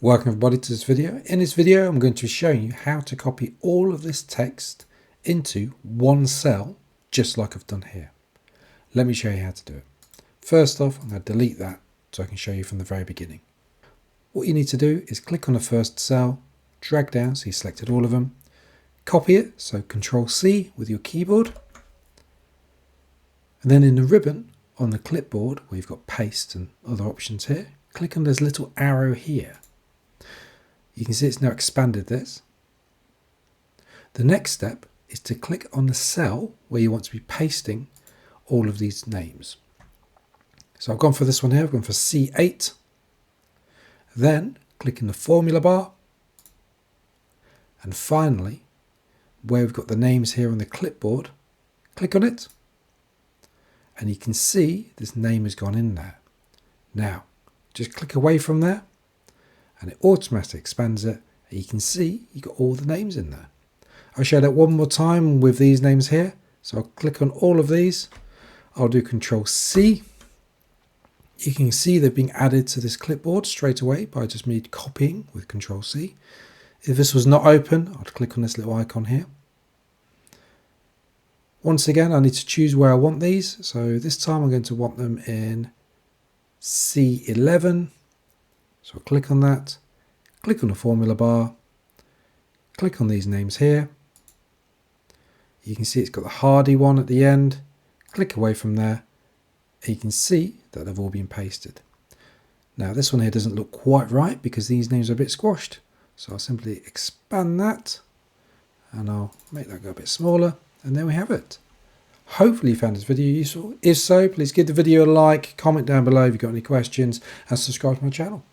Welcome everybody to this video. In this video I'm going to be showing you how to copy all of this text into one cell just like I've done here. Let me show you how to do it. First off, I'm going to delete that so I can show you from the very beginning. What you need to do is click on the first cell, drag down so you selected all of them, copy it, so Control C with your keyboard, and then in the ribbon on the clipboard where you've got paste and other options here, click on this little arrow here. You can see it's now expanded this. The next step is to click on the cell where you want to be pasting all of these names. So I've gone for this one here, I've gone for C8. Then click in the formula bar. And finally, where we've got the names here on the clipboard, click on it. And you can see this name has gone in there. Now, just click away from there. And it automatically expands it, and you can see you've got all the names in there. I'll show that one more time with these names here. So I'll click on all of these. I'll do Control C. You can see they're being added to this clipboard straight away by just me copying with Control C. If this was not open, I'd click on this little icon here. Once again, I need to choose where I want these. So this time I'm going to want them in C11. So I'll click on that, click on the formula bar, click on these names here. You can see it's got the Hardy one at the end. Click away from there, and you can see that they've all been pasted. Now this one here doesn't look quite right because these names are a bit squashed. So I'll simply expand that, and I'll make that go a bit smaller, and there we have it. Hopefully you found this video useful. If so, please give the video a like, comment down below if you've got any questions, and subscribe to my channel.